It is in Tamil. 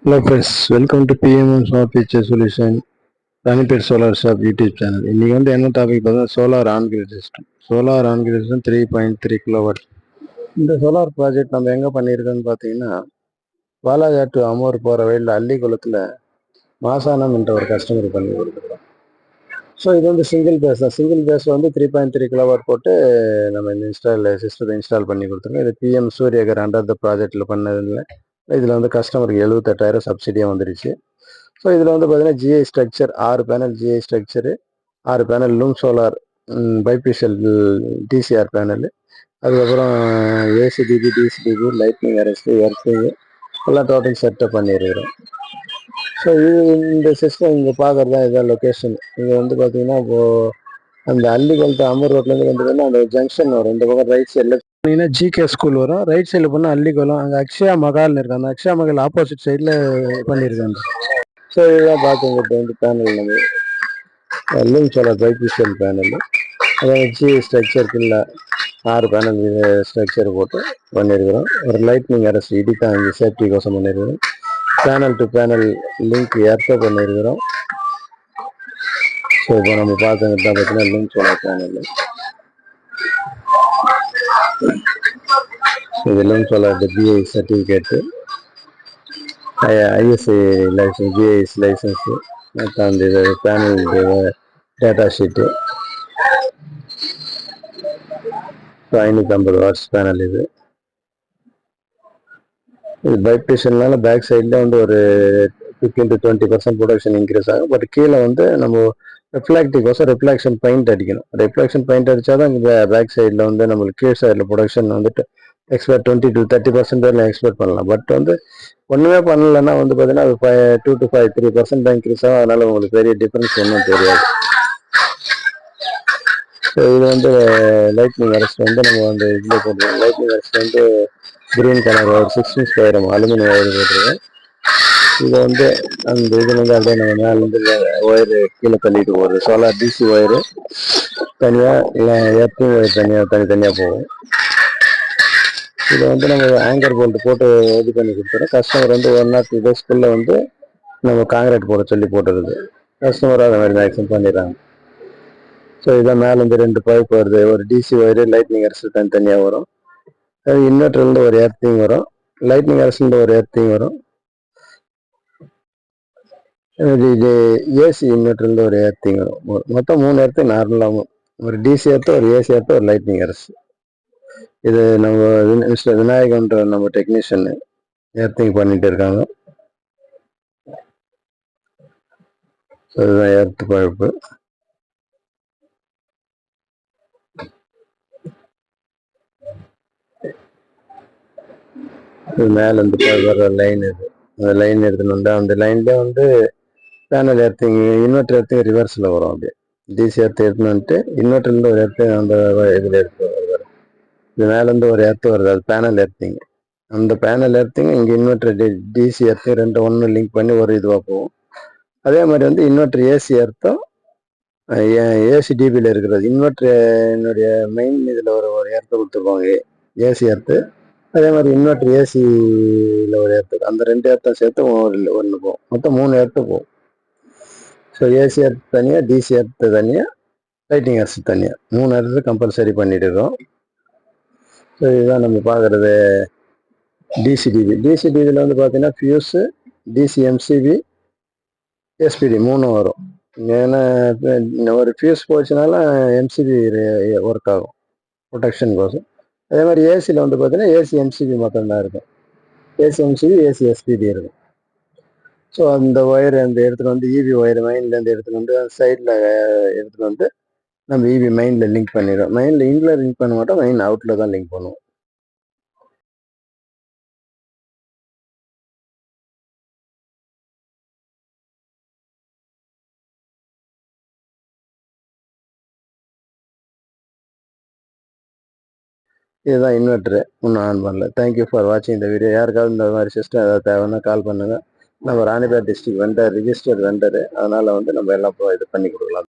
Hello friends, welcome to PMM Smart Feature Solution Ranipet Solar Shop YouTube channel. இன்னைக்கு என்ன டாபிக் பார்த்தா solar on grid system. Solar on grid system 3.3 kilowatt. இந்த சோலார் ப்ராஜெக்ட் நம்ம எங்கே பண்ணியிருக்கோம்னு பார்த்தீங்கன்னா வாலாஜா டு அமூர் போகிற வழியில் அள்ளிக்குளத்தில் மாசானம் என்ற ஒரு கஸ்டமர் பண்ணி கொடுத்துருக்கோம். ஸோ இது சிங்கிள் பேஸ் தான். சிங்கிள் பேஸ் 3.3 கிலோவாட் போட்டு நம்ம இந்த சிஸ்டத்தை இன்ஸ்டால் பண்ணி கொடுத்துருக்கோம். இது பிஎம் சூரியகர் அண்டர் த ப்ராஜெக்டில் பண்ணதில்லை. இதில் கஸ்டமருக்கு 78,000 சப்சிடியாக வந்துருச்சு. ஸோ இதில் பார்த்தீங்கன்னா GI structure 6 panel GI structure, 6 panel Loom solar bifacial DCR panel, அதுக்கப்புறம் ACDB DCDB lightning arrest earthing எல்லாம் டோட்டல் செட்டப் பண்ணியிருக்கிறோம். ஸோ இந்த சிஸ்டம் இங்கே பார்க்குறது தான் இதான் லொக்கேஷன். இங்கே பார்த்தீங்கன்னா இப்போது அந்த அள்ளிக்குளத்து அமூர் ரோட்லேருந்து பார்த்தீங்கன்னா அந்த ஜங்ஷன் வரும். இந்த பக்கம் ரைட் சைடில் பார்த்தீங்கன்னா ஜிகே ஸ்கூல் வரும். ரைட் சைடில் போனால் அள்ளிக்குளம், அங்கே அக்ஷயா மகால்னு இருக்கு. அந்த அக்ஷயா மகால் ஆப்போசிட் சைடில் பண்ணியிருக்காங்க. ஸோ இதுதான் பார்த்துங்க பேனல் நம்ம லூம் சோலார் பைபிஷியல் பேனல். அதாவது ஜி ஸ்ட்ரக்சருக்குள்ள 6 பேனல் ஸ்ட்ரக்சர் போட்டு பண்ணியிருக்கிறோம். ஒரு லைட்னிங் அரெஸ்ட் இடித்தான் இங்கே சேஃப்டி கோசம் பண்ணியிருக்கிறோம். பேனல் டு பேனல் லிங்க் ஏற்ற பண்ணியிருக்கிறோம். ஸோ இப்போ நம்ம பார்த்துக்கிட்டு தான் பார்த்தீங்கன்னா லூம் சோலார் பேனல். இது Loom solar BI certificate, ISI license, BIS license, அந்த இது panel data sheet. 550 watts panel. இது பைப்ரேஷன்னால பேக் சைடில் ஒரு 15 to 20% ப்ரொடக்ஷன் இன்க்ரீஸ் ஆகும். பட் கீழே நம்ம ரிஃப்ளாக்டிவ்கோசம் ரிஃப்ளாக்ஷன் பெயிண்ட் அடிக்கணும். ரிஃப்ளாக்ஷன் பெயிண்ட் அடித்தா தான் பேக் சைடில் நம்மளுக்கு கீழ் சைடில் ப்ரொடக்ஷன் எக்ஸ்பெக்ட் 20 to 30% வரைக்கும் எக்ஸ்பெக்ட் பண்ணலாம். பட் ஒன்றுமே பண்ணலைன்னா பார்த்தீங்கன்னா அது 2 to 3% தான் இன்க்ரீஸ் ஆகும். அதனால் உங்களுக்கு பெரிய டிஃப்ரென்ஸ் ஒன்றும் தெரியாது. ஸோ இது லைட்னிங் அரெஸ்ட் நம்ம இதில் போட்டுருக்கோம். லைட்னிங் அரெஸ்ட் கிரீன் கலர் ஒரு 16 ஸ்கொயர் அலுமினியம் ஒயர் போட்டிருக்கோம். இது அந்த இது அப்படியே நம்ம மேலேருந்து ஒயர் கீழே தள்ளிட்டு போகுது. சோலார் டிசி ஒயரு தனியாக, இல்லை எர்த்திங் ஒயர் தனித்தனியாக போகும். இதை நம்ம ஆங்கர் போல்ட் போட்டு இது பண்ணி கொடுத்துறோம். கஸ்டமர் 1 or 2 daysக்குள்ளே நம்ம காங்கிரீட் போட சொல்லி போட்டுருது. கஸ்டமராக அதை மாதிரி மேக்ஸிமம் பண்ணிடுறாங்க. ஸோ இதான் மேலேருந்து 2 பைப் வருது. ஒரு டிசி ஒயரு லைட்னிங் அரெஸ்ட் தனித்தனியாக வரும். அது இன்வெர்டர்லேருந்து ஒரு எர்த்திங் வரும், லைட்னிங் அரெஸ்ட்லேருந்து ஒரு எர்த்திங் வரும். இது ஏசி இன்வெர்டர்லேருந்து ஒரு எர்த்திங் வரும். மொத்தம் 3 எர்த்திங் நார்மலாக, ஒரு டிசி எர்த்து, ஒரு ஏசி எர்த்து, ஒரு லைட்னிங் அரெஸ்ட். இது நம்ம மிஸ்டர் விநாயகன்ற நம்ம டெக்னீஷியன் எர்த்திங் பண்ணிட்டு இருக்காங்க. அதுதான் எர்த்து பழுப்பு. இது மேலேருந்து வர்ற லைன். இது அந்த லைன் எடுத்துன்னு அந்த லைன்லேயே பேனல் எர்த்திங், இன்வெர்டர் எர்த்திங் ரிவர்ஸில் வரும். அப்படியே டிசி எர்த்து எடுத்துன்னு இன்வெர்டர்லேருந்து ஒரு எர்த்து அந்த இதில் எடுத்து வரும். இது மேலேருந்து ஒரு எர்த்து வருது, அது பேனல் எர்த்திங். அந்த பேனல் எர்த்திங் இங்கே இன்வெர்டர் டிசி எர்த்திங் 2 ஒன்று லிங்க் பண்ணி ஒரு இதுவாக போகும். அதே மாதிரி இன்வெர்டர் ஏசி எர்த்தும் ஏசி டிபியில் இருக்கிறது. இன்வெர்டர் மெயின் இதில் ஒரு எர்த்து கொடுத்துருப்பாங்க, ஏசி எர்த்து. அதே மாதிரி இன்வெர்டர் ஏசியில் ஒரு எர்த்து, அந்த 2 எர்த்தும் சேர்த்து ஒன்று போகும். மொத்தம் 3 எர்த்து போகும். ஸோ ஏசி எர்த்து தனியாக, டிசி எர்த்து தனியாக, லைட்டிங் எர்த்து தனியாக, 3 எர்த்து கம்பல்சரி பண்ணிட்டு இருக்கோம். ஸோ இதுதான் நம்ம பார்க்குறது டிசிடிவி. டிசிடிவியில் பார்த்தீங்கன்னா ஃபியூஸு, டிசி எம்சிபி, எஸ்பிடி 3 வரும். ஏன்னா ஒரு ஃபியூஸ் போச்சுனால எம்சிபி ஒர்க் ஆகும் ப்ரொடெக்ஷன் கோசம். அதே மாதிரி ஏசியில் பார்த்தீங்கன்னா ஏசி எம்சிபி மட்டும்தான் இருக்கும். ஏசி எம்சிபி, ஏசி எஸ்பிடி இருக்கும். ஸோ அந்த ஒயர் எடுத்துகிட்டு இபி ஒயர் மெயின்லேருந்து எடுத்துகிட்டு சைடில் எடுத்துகிட்டு நம்ம இபி மெயினில் லிங்க் பண்ணிடுறோம். மெயினில் இன்ல லிங்க் பண்ண மாட்டோம், மெயின் அவுட்டில் தான் லிங்க் பண்ணுவோம். இதுதான் இன்வெர்ட்ரு, இன்னும் ஆன் பண்ணல. தேங்க்யூ ஃபார் வாட்சிங் இந்த வீடியோ. யாருக்காவது இந்த மாதிரி சிஸ்டம் ஏதாவது தேவைன்னா கால் பண்ணுங்கள். நம்ம ராணிப்பேட் டிஸ்ட்ரிக்ட் வெண்டர், ரிஜிஸ்டர்ட் வெண்டரு. அதனால் நம்ம எல்லாம் இது பண்ணி கொடுக்கலாம்.